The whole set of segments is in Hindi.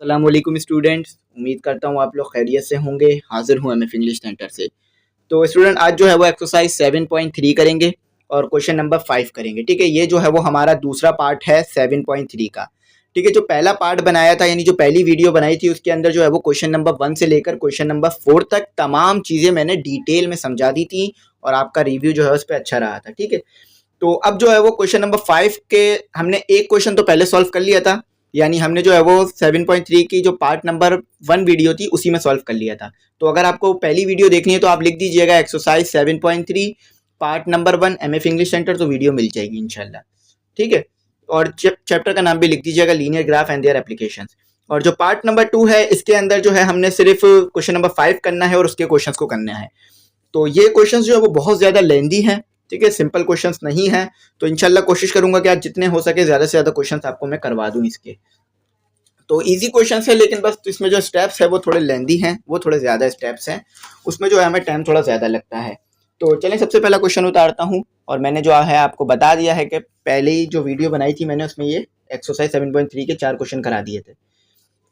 अस्सलाम वालेकुम स्टूडेंट्स। उम्मीद करता हूँ आप लोग खैरियत से होंगे। हाजिर हूँ एमएफ इंग्लिश सेंटर से। तो स्टूडेंट आज जो है वो एक्सरसाइज 7.3 करेंगे और क्वेश्चन नंबर 5 करेंगे। ठीक है, ये जो है वो हमारा दूसरा पार्ट है 7.3 का। ठीक है, जो पहला पार्ट बनाया था यानी जो पहली वीडियो बनाई थी उसके अंदर जो है वो क्वेश्चन नंबर 1 से लेकर क्वेश्चन नंबर 4 तक तमाम चीज़ें मैंने डिटेल में समझा दी थी और आपका रिव्यू जो है उस पर अच्छा रहा था। ठीक है, तो अब जो है वो क्वेश्चन नंबर 5 के हमने एक क्वेश्चन तो पहले सॉल्व कर लिया था, यानी हमने जो है वो 7.3 की जो पार्ट नंबर 1 वीडियो थी उसी में सॉल्व कर लिया था। तो अगर आपको पहली वीडियो देखनी है तो आप लिख दीजिएगा exercise 7.3 part number 1 MF English centre, तो वीडियो मिल जाएगी इंशाल्लाह। ठीक है, और चैप्टर का नाम भी लिख दीजिएगा linear graph and their applications. और जो पार्ट नंबर 2 है इसके अंदर जो है हमने सिर्फ क्वेश्चन नंबर 5 करना है और उसके क्वेश्चंस को करना है। तो ये क्वेश्चंस जो है वो बहुत ज़्यादा लेंदी हैं। ठीक है, सिंपल क्वेश्चंस नहीं है। तो इंशाल्लाह कोशिश करूंगा कि आज जितने हो सके ज़्यादा से ज़्यादा क्वेश्चंस आपको मैं करवा दूं इसके। तो इजी क्वेश्चंस है लेकिन बस इसमें जो स्टेप्स है वो थोड़े लेंदी हैं, वो थोड़े ज़्यादा स्टेप्स हैं, उसमें जो है हमें टाइम थोड़ा ज़्यादा लगता है। तो चलें सबसे पहला क्वेश्चन उतारता हूँ। और मैंने जो है आपको बता दिया है कि पहले ही जो वीडियो बनाई थी मैंने उसमें ये एक्सरसाइज 7.3 के 4 क्वेश्चन करा दिए थे।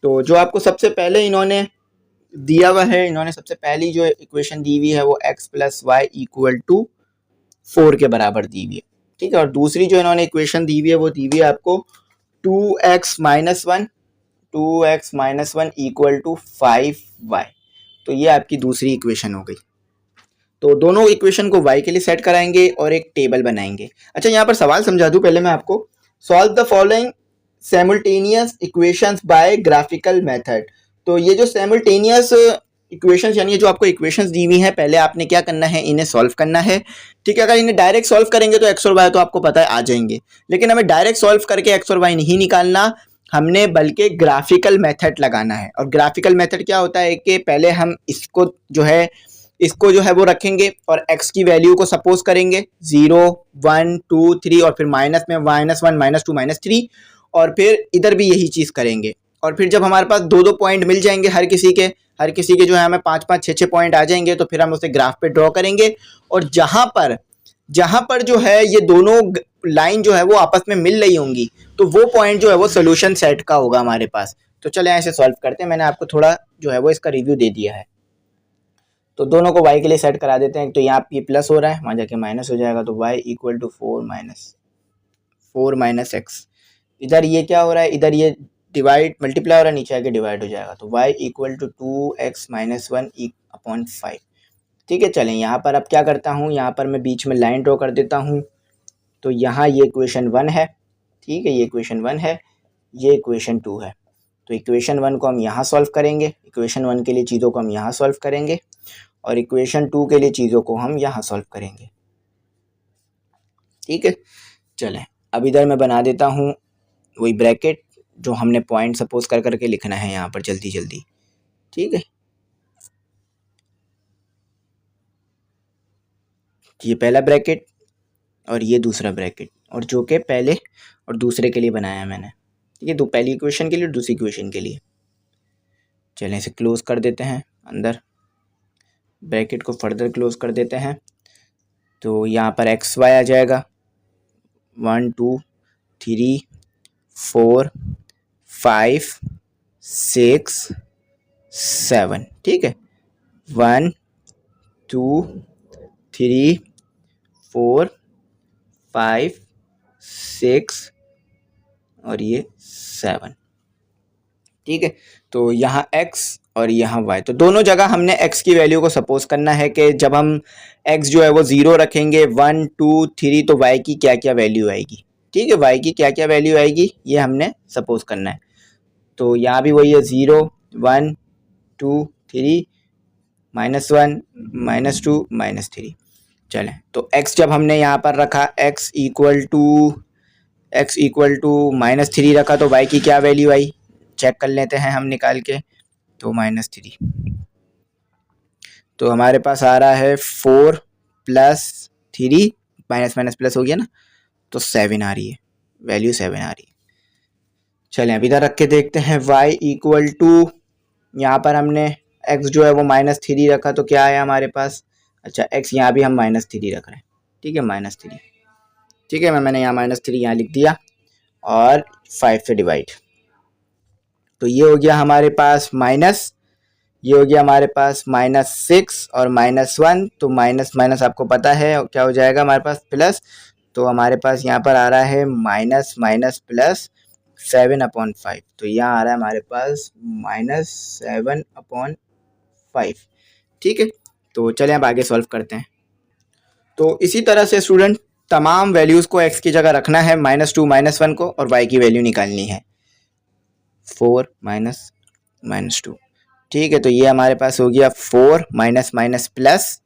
तो जो आपको सबसे पहले इन्होंने दिया हुआ है, इन्होंने सबसे पहली जो इक्वेशन दी हुई है वो x plus y equal to 4 के बराबर दी हुई है। ठीक है, और दूसरी जो इन्होंने इक्वेशन दी हुई है वो दी हुई है आपको 2x-1 इक्वल टू 5y। तो ये आपकी दूसरी इक्वेशन हो गई। तो दोनों इक्वेशन को y के लिए सेट कराएंगे और एक टेबल बनाएंगे। अच्छा, यहाँ पर सवाल समझा दूं पहले मैं आपको। Solve the following simultaneous equations bye graphical method. तो ये जो सिमुलटेनियस इक्वेशंस यानी जो आपको इक्वेशंस दी हुई हैं, पहले आपने क्या करना है, इन्हें सॉल्व करना है। ठीक है, अगर इन्हें डायरेक्ट सॉल्व करेंगे तो एक्स और वाई तो आपको पता है आ जाएंगे, लेकिन हमें डायरेक्ट सॉल्व करके एक्स और वाई नहीं निकालना, हमने बल्कि ग्राफिकल मेथड लगाना है। और ग्राफिकल मेथड क्या होता है कि पहले हम इसको जो है वो रखेंगे और x की वैल्यू को सपोज करेंगे 0, 1, 2, 3 और फिर माइनस में -1, -2, -3 और फिर इधर भी यही चीज़ करेंगे। और फिर जब हमारे पास दो पॉइंट मिल जाएंगे हर किसी के जो है हमें 5-5, 6-6 पॉइंट आ जाएंगे, तो फिर हम उसे ग्राफ पे ड्रॉ करेंगे। और जहाँ पर जो है ये दोनों लाइन जो है वो आपस में मिल रही होंगी, तो वो पॉइंट जो है वो सोल्यूशन सेट का होगा हमारे पास। तो चले ऐसे सॉल्व करते हैं। मैंने आपको थोड़ा जो है वो इसका रिव्यू दे दिया है। तो दोनों को y के लिए सेट करा देते हैं। तो यहाँ पे प्लस हो रहा है, वहाँ जाके माइनस हो जाएगा, तो y equal to 4 minus x. इधर ये क्या हो रहा है, इधर ये डिवाइड मल्टीप्लाई हो रहा है, नीचे आके डिवाइड हो जाएगा, तो y इक्वल टू 2x-1/5। ठीक है, चलें यहाँ पर अब क्या करता हूँ, यहाँ पर मैं बीच में लाइन ड्रॉ कर देता हूँ। तो यहाँ ये इक्वेशन 1 है। ठीक है, ये इक्वेशन 1 है, ये इक्वेशन 2 है। तो इक्वेशन 1 को हम यहाँ सॉल्व करेंगे, इक्वेशन 1 के लिए चीज़ों को हम यहाँ सॉल्व करेंगे और इक्वेशन 2 के लिए चीज़ों को हम यहाँ सॉल्व करेंगे। ठीक है, चलें अब इधर मैं बना देता हूँ वही ब्रैकेट जो हमने पॉइंट सपोज कर करके लिखना है यहाँ पर जल्दी जल्दी। ठीक है, ये पहला ब्रैकेट और ये दूसरा ब्रैकेट, और जो कि पहले और दूसरे के लिए बनाया मैंने। ठीक है, तो पहली इक्वेशन के लिए और दूसरी इक्वेशन के लिए। चलें इसे क्लोज कर देते हैं, अंदर ब्रैकेट को फर्दर क्लोज कर देते हैं। तो यहाँ पर एक्स वाई आ जाएगा 1, 2, 3, 4, 5, 6, 7। ठीक है, 1, 2, 3, 4, 5, 6 और ये 7। ठीक है, तो यहाँ x और यहाँ y, तो दोनों जगह हमने x की वैल्यू को सपोज करना है कि जब हम x जो है वो 0 रखेंगे 1, 2, 3 तो y की क्या क्या वैल्यू आएगी। ठीक है, y की क्या क्या वैल्यू आएगी ये हमने सपोज करना है। तो यहाँ भी वही है 0, 1, 2, 3, -1, -2, -3। चलें, तो x जब हमने यहाँ पर रखा x इक्वल टू -3 रखा, तो y की क्या वैल्यू आई चेक कर लेते हैं हम निकाल के। तो -3, तो हमारे पास आ रहा है 4 + 3 माइनस माइनस प्लस हो गया ना, तो 7 आ रही है, वैल्यू 7 आ रही है। चलें अब इधर रख के देखते हैं y इक्वल टू, यहाँ पर हमने x जो है वो -3 रखा, तो क्या आया हमारे पास। अच्छा, x यहाँ भी हम -3 रख रहे हैं। ठीक है, -3। ठीक है, मैंने यहाँ -3 यहाँ लिख दिया और 5 से डिवाइड। तो ये हो गया हमारे पास माइनस, ये हो गया हमारे पास -6 और -1, तो माइनस माइनस आपको पता है क्या हो जाएगा हमारे पास प्लस, तो हमारे पास यहाँ पर आ रहा है माइनस माइनस प्लस 7/5, तो यहाँ आ रहा है हमारे पास -7/5। ठीक है, तो चलिए अब आगे सॉल्व करते हैं। तो इसी तरह से स्टूडेंट तमाम वैल्यूज़ को x की जगह रखना है, -2 -1 को, और y की वैल्यू निकालनी है 4 -2। ठीक है, तो ये हमारे पास हो गया 4 माइनस माइनस प्लस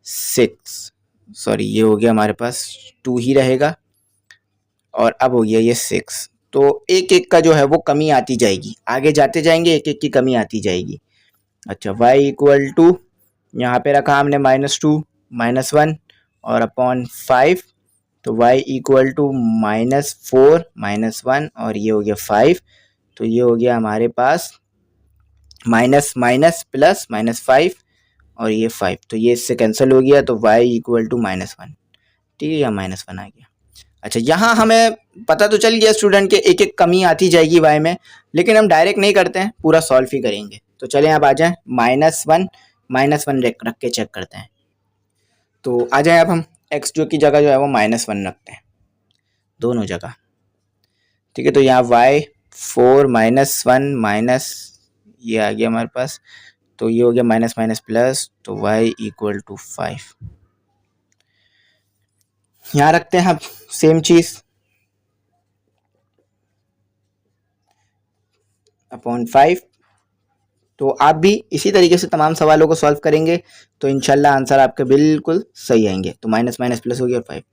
6, सॉरी ये हो गया हमारे पास 2 ही रहेगा, और अब हो गया ये 6। तो एक एक का जो है वो कमी आती जाएगी, आगे जाते जाएंगे एक एक की कमी आती जाएगी। अच्छा, y इक्वल टू यहाँ पे रखा हमने -2 -1 और अपॉन 5, तो y इक्वल टू -4 -1 और ये हो गया 5, तो ये हो गया हमारे पास माइनस माइनस प्लस -5 और ये 5, तो ये इससे कैंसिल हो गया, तो y इक्वल टू -1। ठीक है, या -1 आ गया। अच्छा, यहाँ हमें पता तो चल गया स्टूडेंट के एक एक कमी आती जाएगी y में, लेकिन हम डायरेक्ट नहीं करते हैं, पूरा सॉल्व ही करेंगे। तो चलें अब आ जाएं, -1 रख के चेक करते हैं। तो आ जाएं अब हम x जो की जगह जो है वो -1 रखते हैं दोनों जगह। ठीक है, तो यहाँ y 4 -1 माइनस ये आ गया हमारे पास, तो ये हो गया माइनस माइनस प्लस, तो y इक्वल टू 5। यहाँ रखते हैं अब सेम चीज़ अपॉन 5। तो आप भी इसी तरीके से तमाम सवालों को सॉल्व करेंगे तो इंशाल्लाह आंसर आपके बिल्कुल सही आएंगे। तो माइनस माइनस प्लस हो गया 5,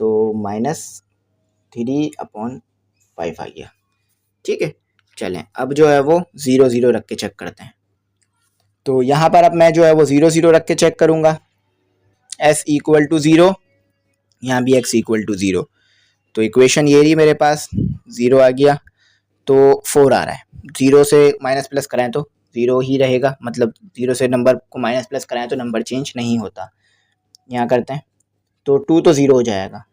तो -3/5 आ गया। ठीक है, चलें अब जो है वो 0 0 रख के चेक करते हैं। तो यहाँ पर अब मैं जो है वो 0 0 रख के चेक करूँगा, s इक्वल टू 0, यहाँ भी x इक्वल टू 0, तो इक्वेशन ये रही मेरे पास, 0 आ गया तो 4 आ रहा है। 0 से माइनस प्लस कराएं तो 0 ही रहेगा, मतलब 0 से नंबर को माइनस प्लस कराएं तो नंबर चेंज नहीं होता। यहाँ करते हैं तो 2 तो 0 हो जाएगा।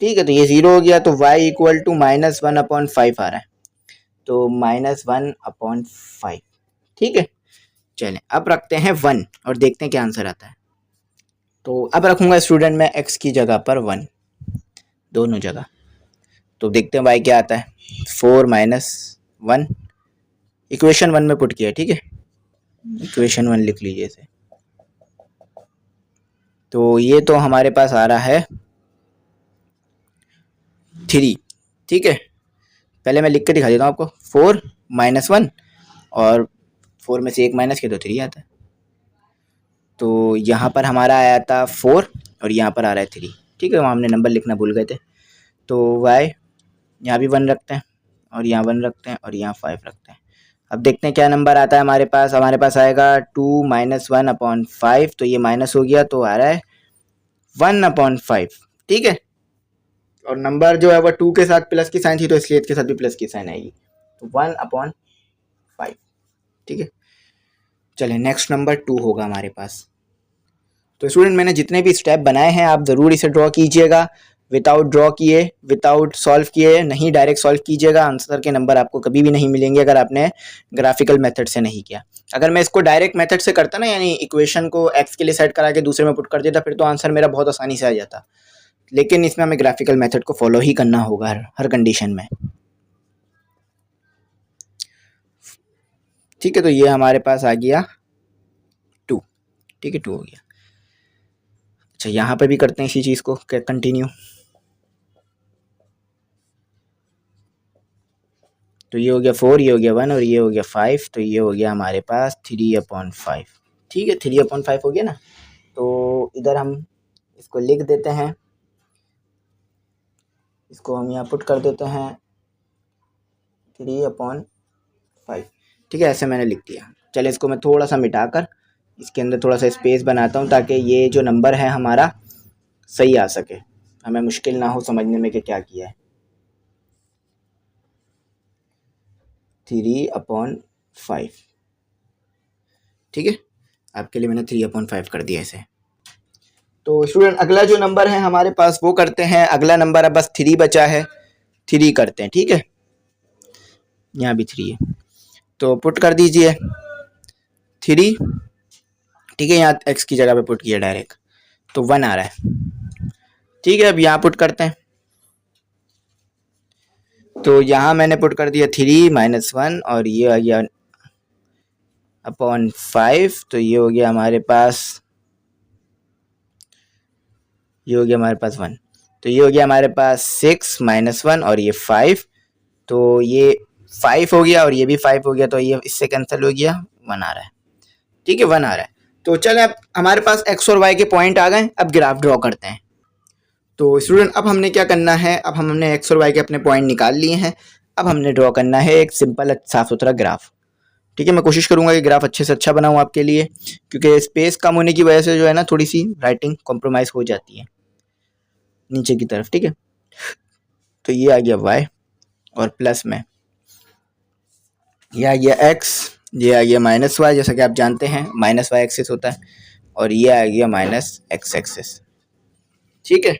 ठीक है, तो ये 0 हो गया, तो y इक्वल टू -1/5 आ रहा है, तो -1/5। ठीक है, चलें अब रखते हैं 1 और देखते हैं क्या आंसर आता है। तो अब रखूँगा स्टूडेंट मैं x की जगह पर 1 दोनों जगह, तो देखते हैं y क्या आता है। 4 -1 इक्वेशन 1 में पुट किया। ठीक है, इक्वेशन 1 लिख लीजिए इसे। तो ये तो हमारे पास आ रहा है 3। ठीक है, पहले मैं लिख के दिखा देता हूँ आपको, 4 -1 और 4 में से 1 माइनस किया तो 3 आता है। तो यहाँ पर हमारा आया था 4 और यहाँ पर आ रहा है 3। ठीक है, वहाँ हमने नंबर लिखना भूल गए थे। तो y यहाँ भी 1 रखते हैं और यहाँ 1 रखते हैं और यहाँ 5 रखते हैं। अब देखते हैं क्या नंबर आता है हमारे पास। हमारे पास आएगा 2 -1/5, तो ये माइनस हो गया, तो आ रहा है 1/5। ठीक है, और नंबर जो है वो 2 के साथ प्लस की साइन थी, तो इसलिए इसके साथ भी प्लस की साइन आएगी, तो 1/5। ठीक है, चलिए नेक्स्ट नंबर 2 होगा हमारे पास। तो स्टूडेंट मैंने जितने भी स्टेप बनाए हैं आप ज़रूर इसे ड्रॉ कीजिएगा, विदाउट ड्रॉ किए, विदाउट सॉल्व किए नहीं, डायरेक्ट सॉल्व कीजिएगा। आंसर के नंबर आपको कभी भी नहीं मिलेंगे अगर आपने ग्राफिकल मेथड से नहीं किया। अगर मैं इसको डायरेक्ट मेथड से करता ना, यानी इक्वेशन को x के लिए सेट करा के दूसरे में पुट कर देता, फिर तो आंसर मेरा बहुत आसानी से आ जाता, लेकिन इसमें हमें ग्राफिकल मेथड को फॉलो ही करना होगा हर कंडीशन में। ठीक है, तो ये हमारे पास आ गया 2। ठीक है, 2 हो गया। अच्छा, यहाँ पे भी करते हैं इसी चीज़ को कंटिन्यू। तो ये हो गया 4, ये हो गया 1 और ये हो गया 5, तो ये हो गया हमारे पास 3/5। ठीक है, 3/5 हो गया ना। तो इधर हम इसको लिख देते हैं, इसको हम यहाँ पुट कर देते हैं 3/5। ठीक है, ऐसे मैंने लिख दिया। चलिए इसको मैं थोड़ा सा मिटाकर इसके अंदर थोड़ा सा स्पेस बनाता हूँ, ताकि ये जो नंबर है हमारा सही आ सके, हमें मुश्किल ना हो समझने में कि क्या किया है। 3/5। ठीक है, आपके लिए मैंने 3/5 कर दिया इसे। तो स्टूडेंट अगला जो नंबर है हमारे पास वो करते हैं। अगला नंबर अब बस 3 बचा है, 3 करते हैं। ठीक है, यहाँ भी 3 है, तो पुट कर दीजिए 3, ठीक है, यहाँ x की जगह पे पुट किया डायरेक्ट, तो 1 आ रहा है, ठीक है। अब यहाँ पुट करते हैं, तो यहाँ मैंने पुट कर दिया 3 - 1 और ये आ गया अपॉन 5, तो ये हो गया हमारे पास, ये हो गया हमारे पास 1, तो ये हो गया हमारे पास 6 - 1 और ये 5, तो ये 5 हो गया और ये भी 5 हो गया, तो ये इससे कैंसिल हो गया, 1 आ रहा है, ठीक है, 1 आ रहा है। तो चले, अब हमारे पास x और y के पॉइंट आ गए, अब ग्राफ ड्रॉ करते हैं। तो स्टूडेंट अब हमने क्या करना है, अब हमने x और y के अपने पॉइंट निकाल लिए हैं, अब हमने ड्रॉ करना है एक सिंपल साफ सुथरा ग्राफ, ठीक है। मैं कोशिश करूंगा कि ग्राफ अच्छे से अच्छा बनाऊं आपके लिए, क्योंकि स्पेस कम होने की वजह से जो है ना थोड़ी सी राइटिंग कॉम्प्रोमाइज़ हो जाती है नीचे की तरफ, ठीक है। तो ये आ गया y और प्लस में ये आ गया x, ये आ गया -y, जैसा कि आप जानते हैं -y एक्सिस होता है, और ये आ गया -x एक्सिस, ठीक है।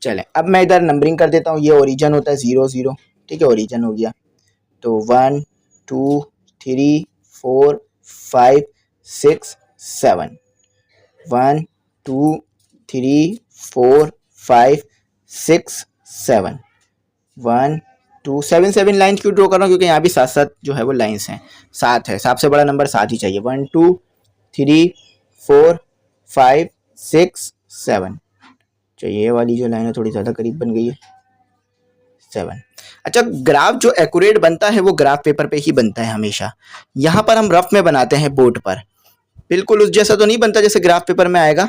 चलें, अब मैं इधर नंबरिंग कर देता हूँ, ये ओरिजिन होता है 0 0, ठीक है, ओरिजिन हो गया, तो 1 2 3 4 5 6 7, 1 2 3 4 5 6 7, 1 2 7 7 लाइन क्यों ड्रॉ कर रहा हूँ, क्योंकि यहाँ भी 7 7 जो है वो लाइन्स हैं, 7 है, सबसे बड़ा नंबर 7 ही चाहिए, 1 2 3 4 5 6 7, चाहिए ये वाली जो लाइन है थोड़ी ज़्यादा करीब बन गई है, 7। अच्छा, ग्राफ जो एक्यूरेट बनता है वो ग्राफ पेपर पे ही बनता है हमेशा, यहाँ पर हम रफ में बनाते हैं बोर्ड पर, बिल्कुल उस जैसा तो नहीं बनता जैसे ग्राफ पेपर में आएगा,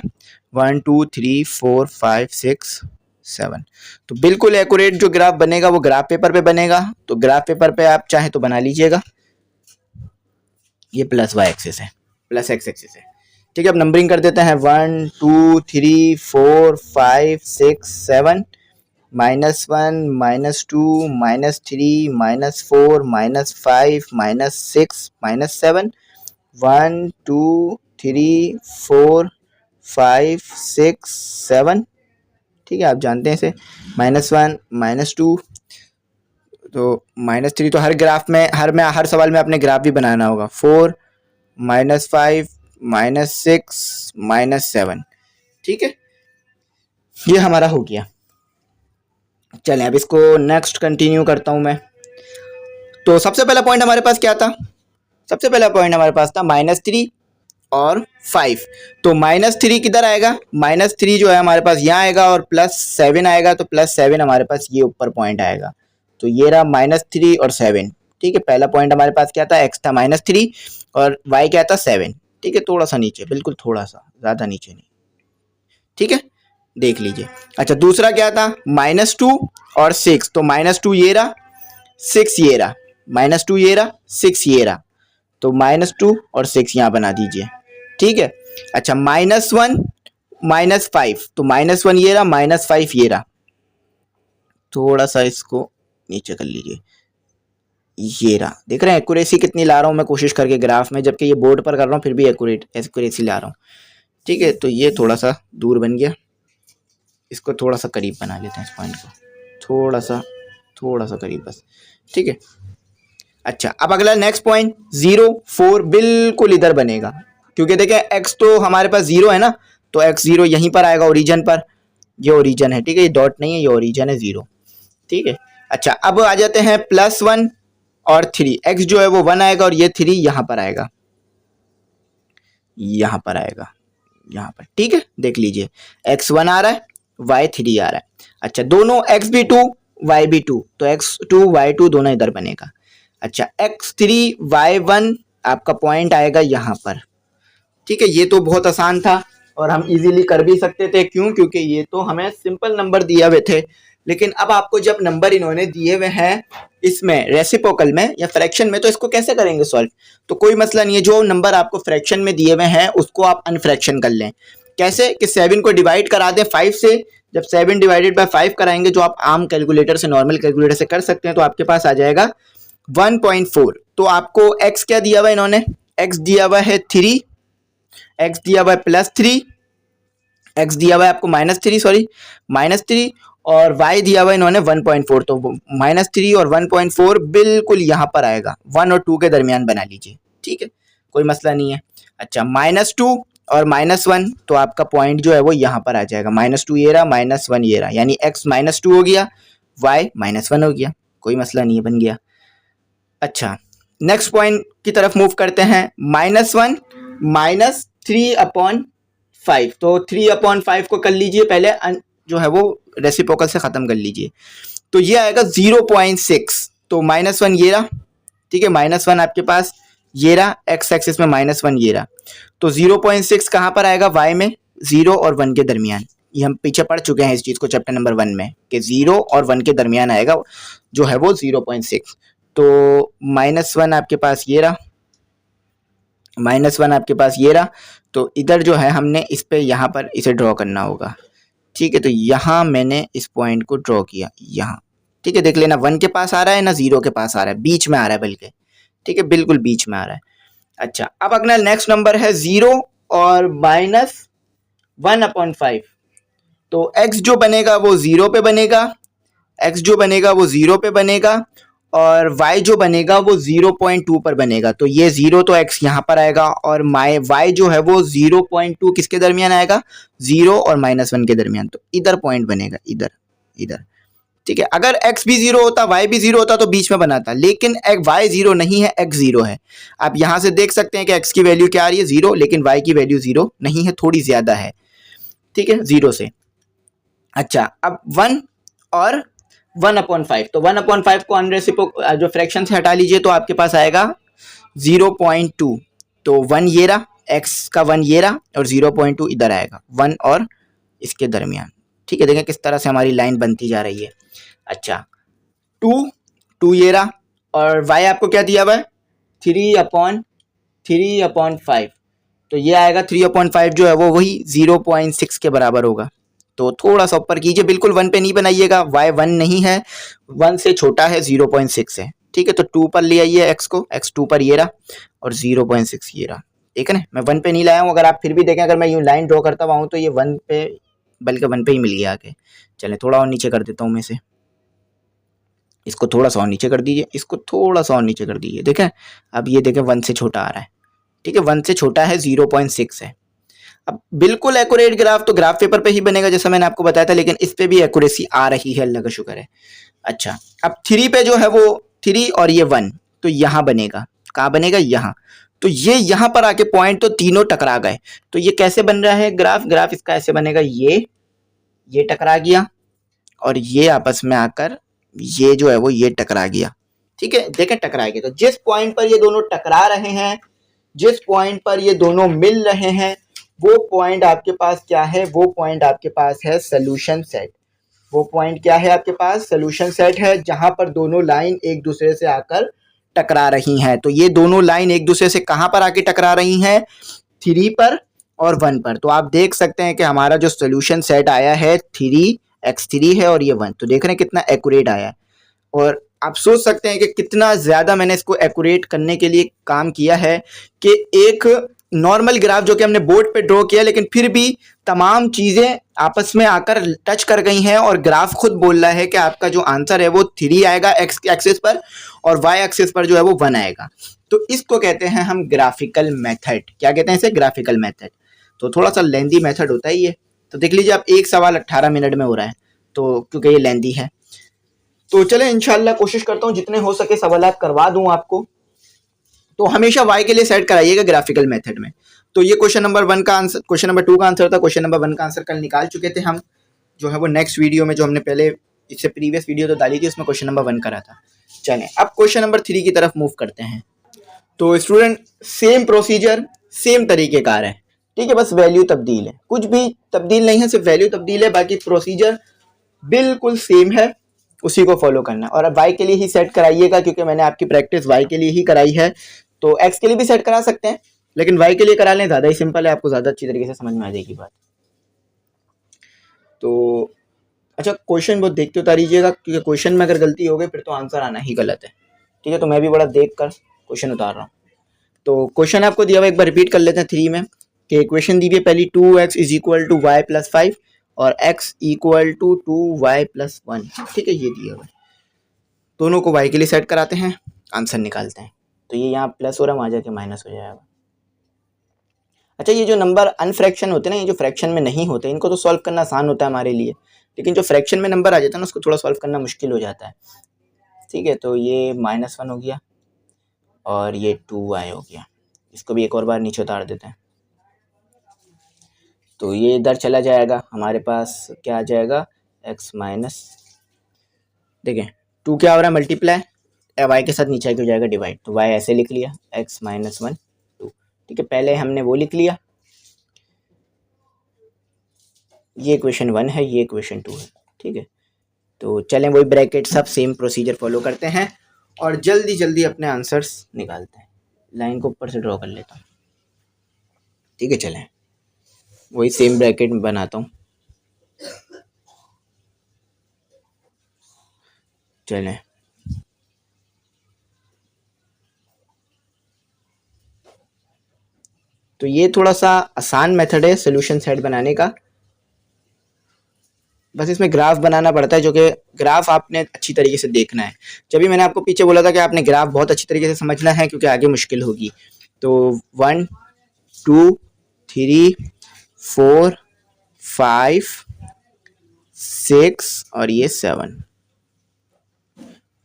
1 2 3 4 5 6 7, तो बिल्कुल एक्यूरेट जो ग्राफ बनेगा वो ग्राफ पेपर पे बनेगा। तो ग्राफ पेपर पे आप चाहे तो बना लीजिएगा, ये प्लस y एक्सिस है, प्लस x एक्सिस है, ठीक है। अब नंबरिंग कर देते हैं, 1 2 3 4 5 6 7, -1 -2 -3 -4 -5 -6 -7, 1 2 3 4 5 6 7, ठीक है, आप जानते हैं इसे, -1 -2, तो -3, तो हर ग्राफ में हर सवाल में आपने ग्राफ भी बनाना होगा, 4 -5 -6 -7, ठीक है, ये हमारा हो गया। चलें, अब इसको नेक्स्ट कंटिन्यू करता हूं मैं। तो सबसे पहला पॉइंट हमारे पास क्या था, सबसे पहला पॉइंट हमारे पास था -3 और 5, तो -3 किधर आएगा, -3 जो है हमारे पास यहाँ आएगा और +7 आएगा, तो +7 हमारे पास ये ऊपर पॉइंट आएगा, तो ये रहा -3 और 7, ठीक है। पहला पॉइंट हमारे पास क्या था, x था -3 और y क्या था 7, ठीक है, थोड़ा सा नीचे, बिल्कुल थोड़ा सा, ज़्यादा नीचे नहीं, ठीक है, देख लीजिए। अच्छा, दूसरा क्या था, -2 और 6, तो -2 ये रहा, 6 ये रहा, -2 ये रहा, 6 ये रहा, तो -2 और 6 यहाँ बना दीजिए, ठीक है। अच्छा, -1 -5, तो -1 ये रहा, -5 ये रहा, थोड़ा सा इसको नीचे कर लीजिए, ये रहा, देख रहे हैं एक्यूरेसी कितनी ला रहा हूँ मैं कोशिश करके ग्राफ में, जबकि ये बोर्ड पर कर रहा हूँ फिर भी एक्यूरेसी ला रहा हूँ, ठीक है। तो ये थोड़ा सा दूर बन गया, इसको थोड़ा सा करीब बना लेते हैं, इस पॉइंट को थोड़ा सा करीब बस, ठीक है। अच्छा, अब अगला नेक्स्ट पॉइंट 0 4 बिल्कुल इधर बनेगा, क्योंकि देखें x तो हमारे पास 0 है ना, तो x 0 यहीं पर आएगा ओरिजिन पर, ये ओरिजिन है, ठीक है, ये डॉट नहीं है, ये ओरिजिन है 0, ठीक है। अच्छा, अब आ जाते हैं +1 और 3, x जो है वो 1 आएगा और ये 3 यहाँ पर आएगा, यहाँ पर आएगा, यहाँ पर, ठीक है, देख लीजिए x 1 आ रहा है, y 3 आ रहा है। अच्छा, दोनों x भी 2 y भी 2, तो x 2 y 2 दोनों इधर बनेगा। अच्छा, x3 y1 आपका पॉइंट आएगा यहाँ पर, ठीक है, ये तो बहुत आसान था और हम इजीली कर भी सकते थे, क्यों, क्योंकि ये तो हमें सिंपल नंबर दिए हुए थे। लेकिन अब आपको जब नंबर इन्होंने दिए हुए हैं इसमें रेसिप्रोकल में या फ्रैक्शन में, तो इसको कैसे करेंगे सॉल्व, तो कोई मसला नहीं है, जो नंबर आपको फ्रैक्शन में दिए हुए हैं उसको आप अनफ्रैक्शन कर लें, कैसे कि 7 को डिवाइड करा दें 5 से, जब 7 डिवाइडेड बाय 5 कराएंगे, जो आप आम कैलकुलेटर से, नॉर्मल कैलकुलेटर से कर सकते हैं, तो आपके पास आ जाएगा 1.4। तो आपको x क्या दिया हुआ है इन्होंने, x दिया हुआ है 3, x दिया हुआ है +3, एक्स दिया हुआ है आपको -3 और वाई दिया हुआ है इन्होंने 1.4, तो -3 और 1.4 बिल्कुल यहाँ पर आएगा, 1 और 2 के दरमियान बना लीजिए, ठीक है, कोई मसला नहीं है। अच्छा -2 और -1, तो आपका पॉइंट जो है वो यहाँ पर आ जाएगा, -2 ये रहा, -1 ये रहा, यानी x -2 हो गया, y -1 हो गया, कोई मसला नहीं है, बन गया। अच्छा, नेक्स्ट पॉइंट की तरफ मूव करते हैं, -1 -3/5, तो 3/5 को कर लीजिए पहले, जो है वो रेसिप्रोकल से ख़त्म कर लीजिए, तो ये आएगा 0.6, तो -1 ये रहा, ठीक है, -1 आपके पास ये रहा, x एक्सिस में -1 ये रहा, तो 0.6 कहाँ पर आएगा, y में 0 और 1 के दरमियान। ये हम पीछे पढ़ चुके हैं इस चीज़ को चैप्टर नंबर 1 में कि 0 और 1 के दरमियान आएगा जो है वो 0.6, तो -1 आपके पास ये रहा, -1 आपके पास ये रहा, तो इधर जो है हमने इस पे यहाँ पर इसे ड्रॉ करना होगा, ठीक है, तो यहाँ मैंने इस पॉइंट को ड्रॉ किया यहाँ, ठीक है, देख लेना 1 के पास आ रहा है ना 0 के पास आ रहा है, बीच में आ रहा है बल्कि, ठीक है, बिल्कुल बीच में आ रहा है। अच्छा, अब अगला नेक्स्ट नंबर है 0 और -1/5, तो x जो बनेगा वो 0 पे बनेगा, x जो बनेगा वो 0 पे बनेगा और y जो बनेगा वो 0.2 पर बनेगा, तो ये 0 तो x यहाँ पर आएगा और y जो है वो 0.2 किसके दरमियान आएगा, 0 और -1 के दरमियान, तो इधर पॉइंट बनेगा, इधर इधर, ठीक है। अगर x भी 0 होता, y भी 0 होता तो बीच में बनाता, लेकिन y 0 नहीं है, x 0 है। आप यहाँ से देख सकते हैं कि x की वैल्यू क्या आ रही है 0, लेकिन y की वैल्यू 0 नहीं है, थोड़ी ज़्यादा है, ठीक है, 0 से। अच्छा, अब 1 और 1/5, तो 1/5 को अनरेसिप्रोकल जो फ्रैक्शन से हटा लीजिए तो आपके पास आएगा 0.2, तो 1 ये रहा, x का 1 ये रहा और 0.2 इधर आएगा, 1 और इसके दरमियान, ठीक है, देखें किस तरह से हमारी लाइन बनती जा रही है। अच्छा, 2 ये रहा और y आपको क्या दिया हुआ है 3/5, तो ये आएगा 3/5 जो है वो वही 0.6 के बराबर होगा, तो थोड़ा सा ऊपर कीजिए, बिल्कुल 1 पे नहीं बनाइएगा, y 1 नहीं है, 1 से छोटा है, 0.6 है, ठीक है, तो 2 पर ले आइए x को, x 2 पर ये रहा और 0.6 ये रहा, ठीक है ना, मैं 1 पे नहीं लाया हूँ, अगर आप फिर भी देखें, अगर मैं यूँ लाइन ड्रॉ करता हुआ हूँ तो ये 1 पे, बल्कि 1 पे ही मिल गया आके। चलें थोड़ा और नीचे कर देता हूँ मैं इसे, इसको थोड़ा सा और नीचे कर दीजिए, इसको थोड़ा सा और नीचे कर दीजिए, देखें अब ये देखें 1 से छोटा आ रहा है, ठीक है, 1 से छोटा है, 0.6 है। अब बिल्कुल एक्यूरेट ग्राफ तो ग्राफ पेपर पे ही बनेगा जैसा मैंने आपको बताया था, लेकिन इस पे भी एक्यूरेसी आ रही है, अल्लाह का शुक्र है। अच्छा, अब 3 पे जो है वो 3 और ये 1, तो यहाँ बनेगा, कहाँ बनेगा, यहाँ, तो ये यहाँ पर आके पॉइंट तो तीनों टकरा गए, तो ये कैसे बन रहा है ग्राफ इसका ऐसे बनेगा, ये टकरा गया और ये आपस में आकर ये जो है वो ये टकरा गया, ठीक है, देखें टकरा गया, तो जिस पॉइंट पर ये दोनों टकरा रहे हैं, जिस पॉइंट पर ये दोनों मिल रहे हैं, वो पॉइंट आपके पास क्या है, वो पॉइंट आपके पास है सोल्यूशन सेट, वो पॉइंट क्या है आपके पास, सोल्यूशन सेट है, जहां पर दोनों लाइन एक दूसरे से आकर टकरा रही हैं। तो ये दोनों लाइन एक दूसरे से कहां पर आके टकरा रही हैं, 3 पर और 1 पर, तो आप देख सकते हैं कि हमारा जो सोल्यूशन सेट आया है 3x3 है और ये 1, तो देख रहे हैं कितना एक्यूरेट आया है, और आप सोच सकते हैं कि कितना ज़्यादा मैंने इसको एक्यूरेट करने के लिए काम किया है कि एक नॉर्मल ग्राफ जो कि हमने बोर्ड पे ड्रॉ किया, लेकिन फिर भी तमाम चीज़ें आपस में आकर टच कर गई हैं और ग्राफ खुद बोल रहा है कि आपका जो आंसर है वो 3 आएगा x एक्सिस पर और y एक्सिस पर जो है वो 1 आएगा। तो इसको कहते हैं हम ग्राफिकल मेथड, क्या कहते हैं इसे, ग्राफिकल मेथड। तो थोड़ा सा लेंदी मेथड होता है ये, तो देख लीजिए आप एक सवाल 18 मिनट में हो रहा है, तो क्योंकि ये लेंदी है, तो चले इंशाल्लाह कोशिश करता हूँ जितने हो सके सवालात करवा दूँ आपको। तो हमेशा y के लिए सेट कराइएगा ग्राफिकल मेथड में। तो ये क्वेश्चन नंबर 1 का आंसर, क्वेश्चन नंबर 2 का आंसर था, क्वेश्चन नंबर 1 का आंसर कल निकाल चुके थे हम, जो है वो नेक्स्ट वीडियो में, जो हमने पहले इससे प्रीवियस वीडियो तो डाली थी उसमें क्वेश्चन नंबर 1 करा था। चलें अब क्वेश्चन नंबर 3 की तरफ मूव करते हैं। तो स्टूडेंट सेम प्रोसीजर, सेम तरीक़ेकार है, ठीक है, बस वैल्यू तब्दील है, कुछ भी तब्दील नहीं है, सिर्फ वैल्यू तब्दील है, बाकी प्रोसीजर बिल्कुल सेम है, उसी को फॉलो करना है। और अब y के लिए ही सेट कराइएगा, क्योंकि मैंने आपकी प्रैक्टिस y के लिए ही कराई है, तो x के लिए भी सेट करा सकते हैं, लेकिन y के लिए करा लें, ज़्यादा ही सिंपल है, आपको ज़्यादा अच्छी तरीके से समझ में आ जाएगी बात। तो अच्छा, क्वेश्चन बहुत देखते उतारीजिएगा, क्योंकि क्वेश्चन में अगर गलती हो गई फिर तो आंसर आना ही गलत है, ठीक है, तो मैं भी बड़ा देख कर क्वेश्चन उतार रहा हूँ। तो क्वेश्चन आपको दिया हुआ एक बार रिपीट कर लेते हैं 3 में कि इक्वेशन दी हुई है पहली 2x is equal to y plus 5 और x equal to 2y plus 1। ठीक है, ये दिया हुआ है। दोनों को y के लिए सेट कराते हैं, आंसर निकालते हैं। तो ये यहाँ प्लस हो रहा है, वहाँ जाके माइनस हो जाएगा। अच्छा, ये जो नंबर अनफ्रैक्शन होते हैं ना, ये जो फ्रैक्शन में नहीं होते, इनको तो सॉल्व करना आसान होता है हमारे लिए, लेकिन जो फ्रैक्शन में नंबर आ जाता है ना, उसको थोड़ा सॉल्व करना मुश्किल हो जाता है। ठीक है, तो ये -1 हो गया और ये 2y हो गया। इसको भी एक और बार नीचे उतार देते हैं, तो ये इधर चला जाएगा, हमारे पास क्या आ जाएगा, x माइनस, देखें 2 क्या हो रहा है, मल्टीप्लाई, y के साथ नीचे हो जाएगा डिवाइड, तो y ऐसे लिख लिया, x माइनस 1 2। ठीक है, पहले हमने वो लिख लिया, ये इक्वेशन 1 है, ये इक्वेशन 2 है। ठीक है, तो चलें वही ब्रैकेट सब सेम प्रोसीजर फॉलो करते हैं और जल्दी जल्दी अपने आंसर्स निकालते हैं। लाइन को ऊपर से ड्रॉ कर लेता हूँ। ठीक है, चलें वही सेम ब्रैकेट में बनाता हूँ। चलें, तो ये थोड़ा सा आसान मेथड है सोल्यूशन सेट बनाने का, बस इसमें ग्राफ बनाना पड़ता है, जो कि ग्राफ आपने अच्छी तरीके से देखना है। जब भी मैंने आपको पीछे बोला था कि आपने ग्राफ बहुत अच्छी तरीके से समझना है, क्योंकि आगे मुश्किल होगी। तो 1 2 3 4 5 6 और ये 7,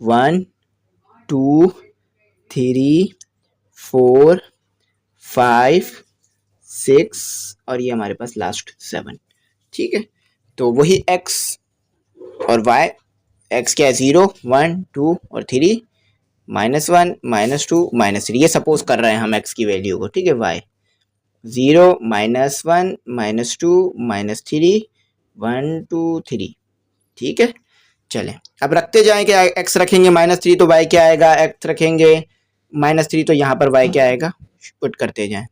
1 2 3 4 5 6 और ये हमारे पास लास्ट 7। ठीक है, तो वही x और y, x क्या है 0 1 2 और 3, -1 -2 -3, ये सपोज कर रहे हैं हम x की वैल्यू को। ठीक है, y 0 -1 -2 -3 1 2 3। ठीक है, चलें अब रखते जाएं कि x रखेंगे -3 तो y क्या आएगा, x रखेंगे -3 तो यहाँ पर y क्या आएगा, पुट करते जाएं,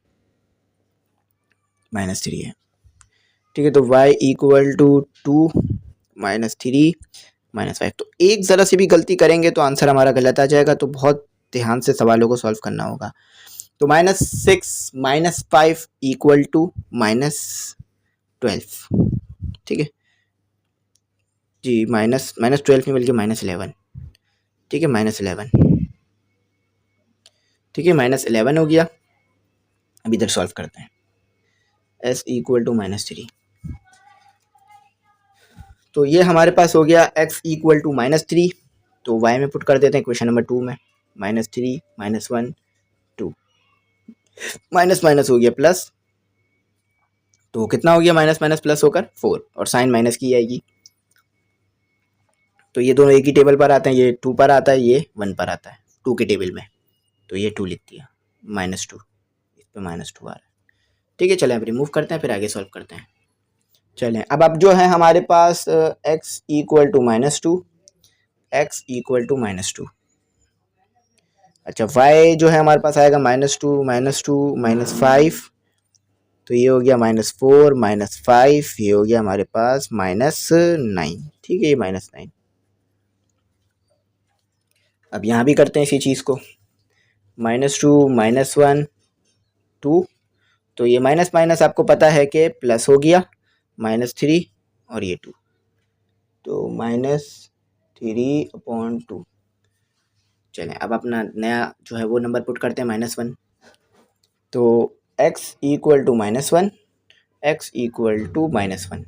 -3 है। ठीक है, तो y इक्वल टू 2 -3 -5। तो एक ज़रा सी भी गलती करेंगे तो आंसर हमारा गलत आ जाएगा, तो बहुत ध्यान से सवालों को सॉल्व करना होगा। तो -6 -5 इक्वल टू -12। ठीक है जी, -12 नहीं बल्कि -11। ठीक है, -11। ठीक है, -11 हो गया। अब इधर सॉल्व करते हैं, s इक्वल टू -3। तो ये हमारे पास हो गया x इक्वल टू -3, तो y में पुट कर देते हैं क्वेश्चन नंबर 2 में, -3 -1 2, माइनस माइनस हो गया प्लस, तो कितना हो गया, माइनस माइनस प्लस होकर 4 और साइन माइनस की आएगी। तो ये दोनों एक ही टेबल पर आते हैं, ये 2 पर आता है, ये 1 पर आता है 2 के टेबल में, तो ये 2 लिख दिया, -2 इस पर -2 आ रहा है। ठीक है, चलें अब रिमूव करते हैं, फिर आगे सॉल्व करते हैं। चलें अब जो है हमारे पास x equal to -2, x equal to -2। अच्छा, y जो है हमारे पास आएगा -2 -5, तो ये हो गया -4 -5, ये हो गया हमारे पास -9। ठीक है, ये -9। अब यहाँ भी करते हैं इसी चीज़ को, -2 -1 2, तो ये माइनस माइनस आपको पता है कि प्लस हो गया, -3 और ये 2, तो -3/2। चलें अब अपना नया जो है वो नंबर पुट करते हैं, -1। तो x equal to -1, x equal to -1।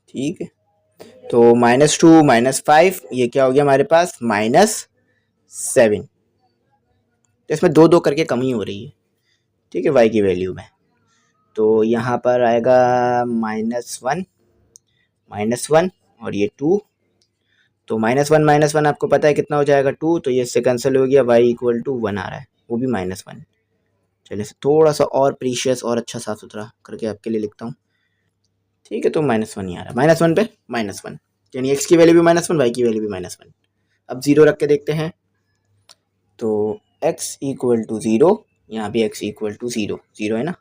ठीक है, तो -2 -5, ये क्या हो गया हमारे पास, -7। तो इसमें 2 2 करके कमी हो रही है। ठीक है, y की वैल्यू में, तो यहाँ पर आएगा -1 और ये 2, तो -1 आपको पता है कितना हो जाएगा 2, तो ये इससे कैंसिल हो गया, y इक्वल टू 1 आ रहा है, वो भी -1। चलिए थोड़ा सा और प्रीशियस और अच्छा साफ सुथरा करके आपके लिए लिखता हूँ। ठीक है, तो -1 ही आ रहा है, -1 पे -1, यानी x की वैल्यू भी -1, y की वैल्यू भी -1। अब 0 रख के देखते हैं, तो x इक्वल टू 0, यहाँ भी x इक्वल टू 0 है ना,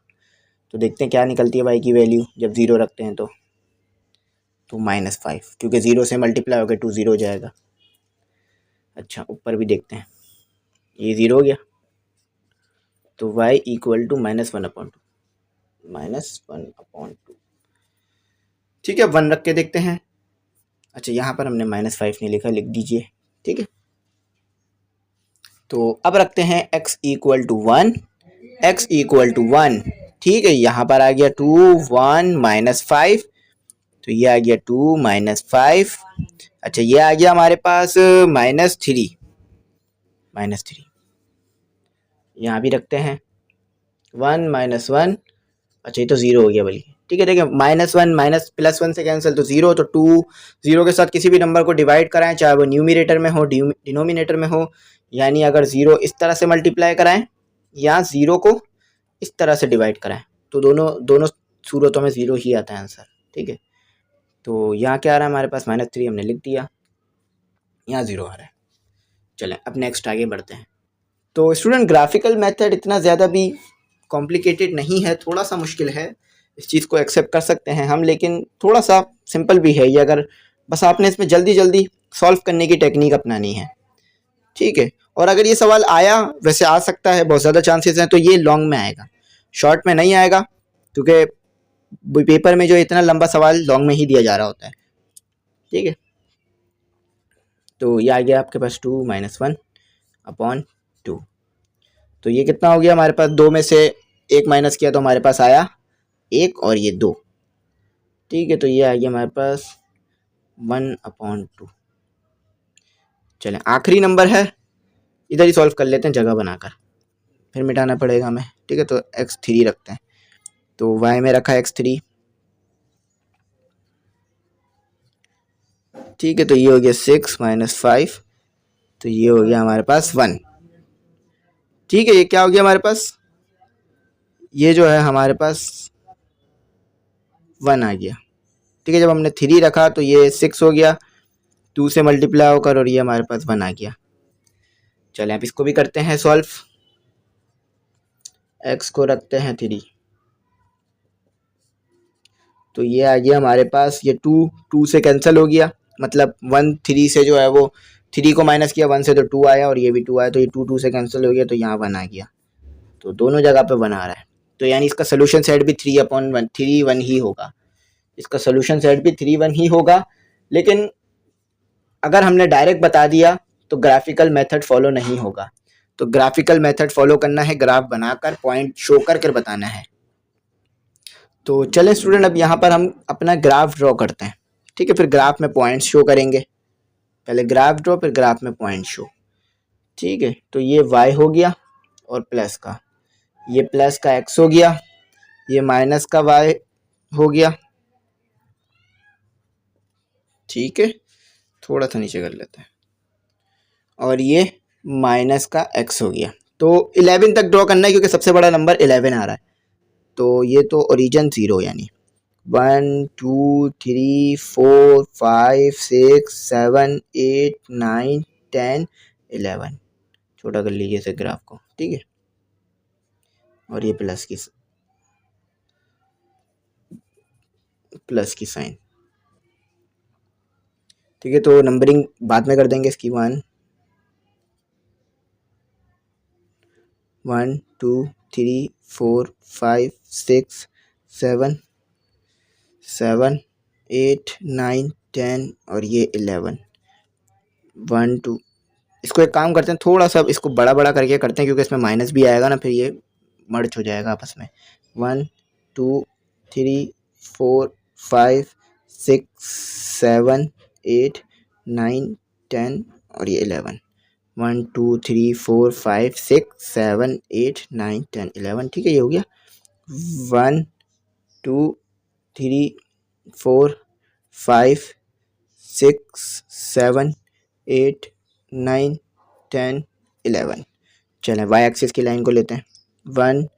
तो देखते हैं क्या निकलती है y की वैल्यू जब 0 रखते हैं, तो -5, क्योंकि 0 से मल्टीप्लाई होकर 2 0 हो जाएगा। अच्छा, ऊपर भी देखते हैं, ये 0 हो गया, तो y इक्वल टू -1/2, -1/2। ठीक है, 1 रख के देखते हैं। अच्छा, यहाँ पर हमने -5 नहीं लिखा, लिख दीजिए। ठीक है, तो अब रखते हैं x equal to 1, x equal to 1। ठीक है, यहाँ पर आ गया 2, 1 -5, तो ये आ गया 2 -5। अच्छा, ये आ गया हमारे पास -3, यहाँ भी रखते हैं 1 -1। अच्छा, ये तो 0 हो गया बल्कि। ठीक है, देखिए -1 माइनस +1 से कैंसिल, तो 0, तो 2 0 के साथ किसी भी नंबर को डिवाइड कराएं, चाहे वो न्यूमिनेटर में हो डिनोमिनेटर में हो, यानी अगर 0 इस तरह से मल्टीप्लाई कराएं या 0 को इस तरह से डिवाइड कराएं, तो दोनों सूरतों में 0 ही आता है आंसर। ठीक है, तो यहाँ क्या आ रहा है हमारे पास, -3 हमने लिख दिया, यहाँ 0 आ रहा है। चलें अब नेक्स्ट आगे बढ़ते हैं। तो स्टूडेंट, ग्राफिकल मेथड इतना ज़्यादा भी कॉम्प्लिकेटेड नहीं है, थोड़ा सा मुश्किल है, इस चीज़ को एक्सेप्ट कर सकते हैं हम, लेकिन थोड़ा सा सिंपल भी है ये, अगर बस आपने इसमें जल्दी जल्दी सॉल्व करने की टेक्निक अपनानी है। ठीक है, और अगर ये सवाल आया, वैसे आ सकता है, बहुत ज़्यादा चांसेस हैं, तो ये लॉन्ग में आएगा, शॉर्ट में नहीं आएगा, क्योंकि पेपर में जो इतना लंबा सवाल लॉन्ग में ही दिया जा रहा होता है। ठीक है, तो ये आ गया आपके पास 2 - 1/2। तो ये कितना हो गया हमारे पास, 2 में से 1 माइनस किया तो हमारे पास आया 1 और ये 2। ठीक है, तो ये आ गया हमारे पास 1/2। चलें, आखिरी नंबर है, इधर ही सॉल्व कर लेते हैं जगह बनाकर, फिर मिटाना पड़ेगा हमें। ठीक है, तो x3 रखते हैं, तो y में रखा x3। ठीक है, तो ये हो गया 6 - 5, तो ये हो गया हमारे पास 1। ठीक है, ये क्या हो गया हमारे पास, ये जो है हमारे पास 1 आ गया। ठीक है, जब हमने 3 रखा तो ये 6 हो गया, 2 से मल्टीप्लाई होकर, और ये हमारे पास 1 आ गया। चलें अब इसको भी करते हैं सॉल्व। x को रखते हैं 3, तो ये आ गया हमारे पास, ये 2 से कैंसिल हो गया, मतलब 1 3 से जो है वो 3 को माइनस किया, 1 से तो 2 आया, और ये भी 2 आया, तो ये 2 से कैंसिल हो गया, तो यहाँ 1 आ गया, तो दोनों जगह पे 1 आ रहा है, तो यानी इसका सोल्यूशन सेट भी 3/1 ही होगा। इसका सोल्यूशन सेट भी 3/1 ही होगा, लेकिन अगर हमने डायरेक्ट बता दिया तो ग्राफिकल मेथड फॉलो नहीं होगा। तो ग्राफिकल मेथड फॉलो करना है, ग्राफ बनाकर पॉइंट शो कर बताना है। तो चलें स्टूडेंट, अब यहाँ पर हम अपना ग्राफ ड्रॉ करते हैं। ठीक है, फिर ग्राफ में पॉइंट्स शो करेंगे, पहले ग्राफ ड्रॉ, फिर ग्राफ में पॉइंट शो। ठीक है, तो ये y हो गया, और प्लस का, ये प्लस का x हो गया, ये माइनस का y हो गया। ठीक है, थोड़ा सा नीचे कर लेते हैं, और ये माइनस का x हो गया। तो 11 तक ड्रॉ करना है, क्योंकि सबसे बड़ा नंबर 11 आ रहा है, तो ये तो ओरिजिन 0, यानी 1 2 3 4 5 6 7 8 9 10 11, छोटा कर लीजिए इसे ग्राफ को। ठीक है, और ये प्लस की साइन। ठीक है, तो नंबरिंग बाद में कर देंगे इसकी, 1 2 3 4 5 6 7 8 9 10, और ये 11 1 2। इसको एक काम करते हैं, थोड़ा सा इसको बड़ा बड़ा करके करते हैं, क्योंकि इसमें माइनस भी आएगा ना, फिर ये मर्ज हो जाएगा आपस में। 1 2 3 4 5 6 7 8 9 10, और ये 11 1 2 3 4 5 6 7 8 9 10 11। ठीक है, ये हो गया 1 2 3 4 5 6 7 8 9 10 11। चलें वाई एक्सिस की लाइन को लेते हैं, 1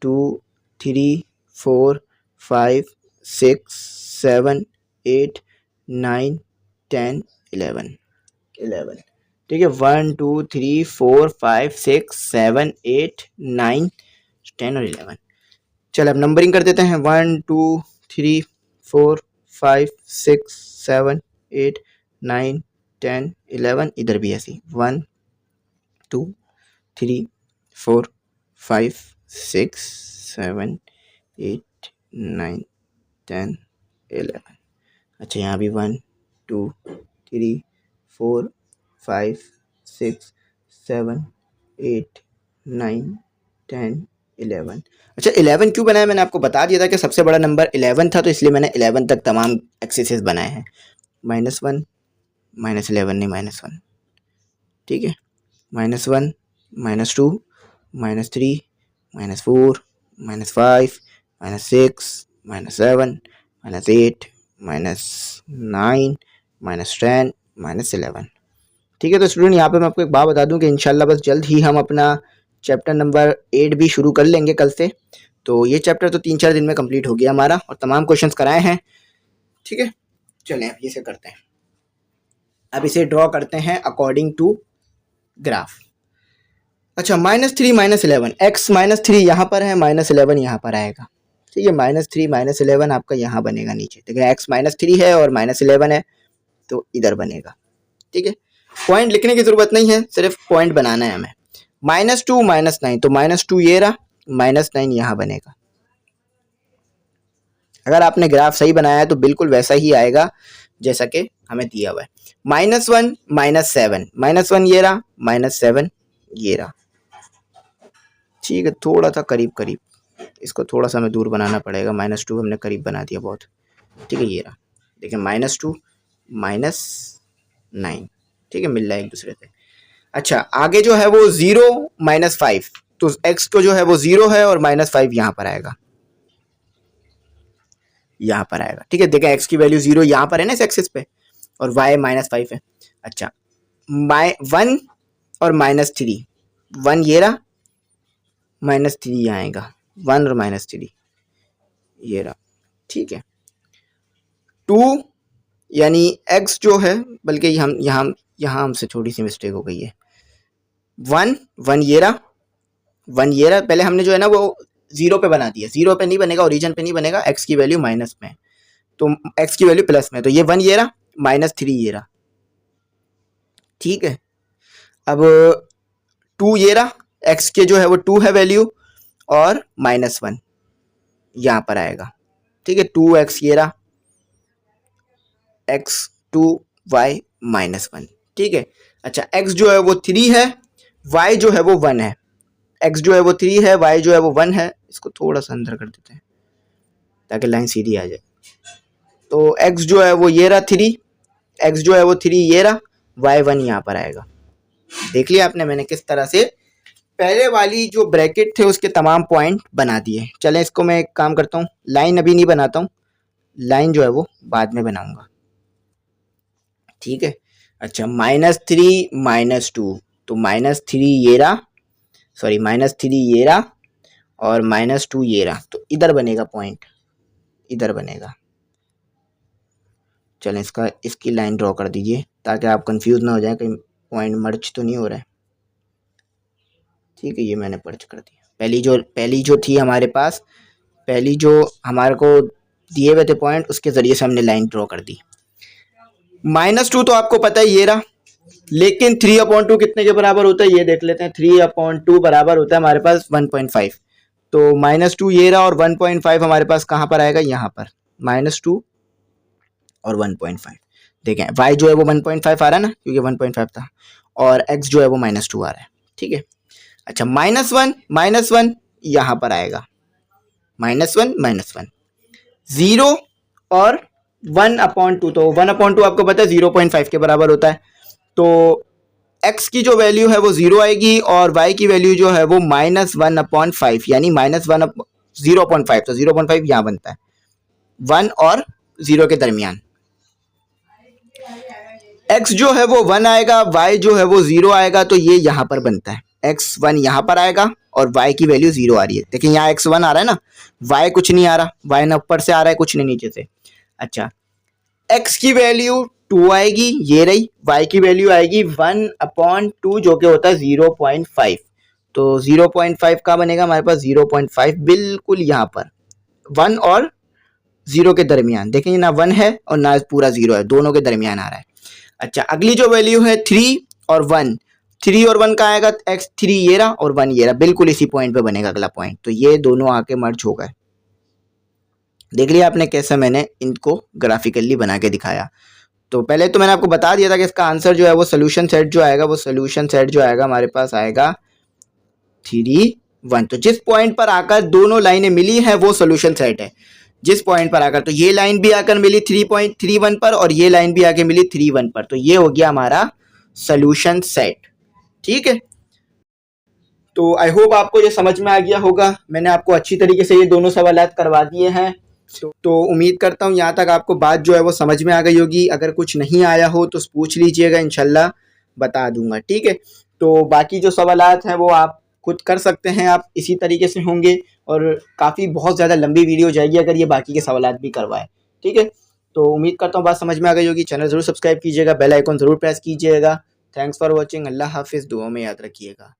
2 3 4 5 6 7 8 9 10 11। ठीक है, 1 2 3 4 5 6 7 8 9 10 और 11। चलो अब नंबरिंग कर देते हैं, 1 2 3 4 5 6 7 8 9 10 11। इधर भी ऐसी 1 2 3 4 5 6 7 8 9 10 11। अच्छा यहाँ भी 1 2 3 4 5 6 7 8 9 10 11। अच्छा 11 क्यों बनाया, मैंने आपको बता दिया था कि सबसे बड़ा नंबर 11 था, तो इसलिए मैंने 11 तक तमाम एक्सेसेस बनाए हैं। -1 -11 नहीं -1, ठीक है। -1 -2 -3 -4 -5 -6 -7 -8 -9 -10 -11, ठीक है। तो स्टूडेंट यहाँ पे मैं आपको एक बात बता दूं कि इंशाल्लाह बस जल्द ही हम अपना चैप्टर नंबर 8 भी शुरू कर लेंगे कल से। तो ये चैप्टर तो 3-4 दिन में कंप्लीट हो गया हमारा और तमाम क्वेश्चंस कराए हैं, ठीक है। चलें अब इसे करते हैं, अब इसे ड्रॉ करते हैं अकॉर्डिंग टू ग्राफ। अच्छा -3 -11, x -3 यहाँ पर है, -11 यहाँ पर आएगा, ठीक है। -3 -11 आपका यहाँ बनेगा नीचे, देखिए x -3 है और -11 है तो इधर बनेगा, ठीक है। पॉइंट लिखने की जरूरत नहीं है, सिर्फ पॉइंट बनाना है हमें। -2 -9, तो -2 ये रहा, -9 यहाँ बनेगा। अगर आपने ग्राफ सही बनाया है तो बिल्कुल वैसा ही आएगा जैसा कि हमें दिया हुआ है। -1 -7, -1 ये रहा, -7 ये रहा, ठीक है। थोड़ा सा करीब करीब, इसको थोड़ा सा हमें दूर बनाना पड़ेगा। -2 हमने करीब बना दिया बहुत, ठीक है। ये रहा, देखिए -2 -9, ठीक है, मिल रहा है एक दूसरे से। अच्छा आगे जो है वो 0 -5, तो x को जो है वो 0 है और -5 यहाँ पर आएगा, यहाँ पर आएगा, ठीक है। देखिए x की वैल्यू 0 यहाँ पर है ना इस एक्सिस पे, और y -5 है। अच्छा 1 और -3, 1 ये रहा, -3 यहाँ आएगा, 1 और -3 ये रहा, ठीक है। 2 यानी x जो है, बल्कि हम यहाँ हमसे थोड़ी सी मिस्टेक हो गई है। 1 ये रहा, 1 ये रहा, पहले हमने जो है ना वो 0 पे बना दिया, 0 पे नहीं बनेगा, ओरिजिन पे नहीं बनेगा, x की वैल्यू माइनस में, तो x की वैल्यू प्लस में, तो ये 1 ये रहा, -3 ये रहा, ठीक है। अब 2 ये रहा, x के जो है वो 2 है वैल्यू, और -1 यहाँ पर आएगा, ठीक है। 2x ये रहा, x 2y -1, ठीक है। अच्छा x जो है वो 3 है, y जो है वो 1 है, x जो है वो 3 है, y जो है वो 1 है। इसको थोड़ा सा अंदर कर देते हैं ताकि लाइन सीधी आ जाए। तो x जो है वो ये रहा 3, x जो है वो 3 ये रहा, y 1 यहाँ पर आएगा। देख लिया आपने मैंने किस तरह से पहले वाली जो ब्रैकेट थे उसके तमाम पॉइंट बना दिए। चलें इसको मैं एक काम करता हूँ, लाइन अभी नहीं बनाता हूँ, लाइन जो है वो बाद में बनाऊंगा, ठीक है। अच्छा -3 -2, तो -3 ये रहा, सॉरी -3 ये रहा और -2 ये रहा, तो इधर बनेगा पॉइंट, इधर बनेगा। चलें इसकी लाइन ड्रॉ कर दीजिए ताकि आप कंफ्यूज ना हो जाए कहीं पॉइंट मर्ज तो नहीं हो रहा है, ठीक है। ये मैंने पर्च कर दिया। पहली जो थी हमारे पास, पहली जो हमारे को दिए हुए थे पॉइंट, उसके ज़रिए से हमने लाइन ड्रॉ कर दी। -2 तो आपको पता है ये रहा, लेकिन 3/2 कितने के बराबर होता है ये देख लेते हैं। 3/2 बराबर होता है हमारे पास 1.5, तो -2 ये रहा और 1.5 हमारे पास कहाँ पर आएगा, यहाँ पर, -2 और 1.5। देखें y जो है वो 1.5 आ रहा है ना, क्योंकि 1.5 था, और x जो है वो -2 आ रहा है, ठीक है। अच्छा -1 यहाँ पर आएगा, -1 0 और 1/2, तो 1/2 आपको पता है 0.5 के बराबर होता है, तो x की जो वैल्यू है वो 0 आएगी और y की वैल्यू जो है वो -1/5, यानी -0.5, तो 0.5 यहाँ बनता है, 1 और 0 के दरमियान। x जो है वो 1 आएगा, y जो है वो 0 आएगा, तो ये यहाँ पर बनता है, x 1 यहाँ पर आएगा और y की वैल्यू 0 आ रही है। देखिए यहाँ x 1 आ रहा है ना, y कुछ नहीं आ रहा, y ना ऊपर से आ रहा है कुछ नहीं नीचे से। अच्छा x की वैल्यू 2 आएगी, ये रही, y की वैल्यू आएगी 1/2 जो कि होता है 0.5, तो 0.5 का बनेगा हमारे पास 0.5 बिल्कुल यहाँ पर 1 और 0 के दरमियान। देखेंगे ना 1 है और ना पूरा 0 है, दोनों के दरमियान आ रहा है। अच्छा अगली जो वैल्यू है 3 और 1, 3 और 1 का आएगा, x3 ये रहा और 1 ये रहा, बिल्कुल इसी पॉइंट पे बनेगा अगला पॉइंट। तो ये दोनों आके मर्ज हो गए। देख लिया आपने कैसे मैंने इनको ग्राफिकली बना के दिखाया। तो पहले तो मैंने आपको बता दिया था कि इसका आंसर जो है वो सोल्यूशन सेट जो आएगा, वो सोल्यूशन सेट जो आएगा हमारे पास आएगा 3 1। तो जिस पॉइंट पर आकर दोनों लाइनें मिली हैं वो सोल्यूशन सेट है। जिस पॉइंट पर आकर, तो ये लाइन भी आकर मिली 3.31 पर और ये लाइन भी आके मिली 3 1 पर, तो ये हो गया हमारा सोल्यूशन सेट। ठीक है, तो आई होप आपको ये समझ में आ गया होगा। मैंने आपको अच्छी तरीके से ये दोनों सवालात करवा दिए हैं। तो उम्मीद करता हूँ यहाँ तक आपको बात जो है वो समझ में आ गई होगी। अगर कुछ नहीं आया हो तो पूछ लीजिएगा, इंशाल्लाह बता दूंगा। ठीक है, तो बाकी जो सवालात हैं वो आप खुद कर सकते हैं, आप इसी तरीके से होंगे और काफ़ी बहुत ज़्यादा लंबी वीडियो जाएगी अगर ये बाकी के सवालात भी करवाए। ठीक है, तो उम्मीद करता हूँ बात समझ में आ गई होगी। चैनल ज़रूर सब्सक्राइब कीजिएगा, बेल आइकन ज़रूर प्रेस कीजिएगा। Thanks for watching. अल्लाह हाफिज़, दुआ में याद रखिएगा।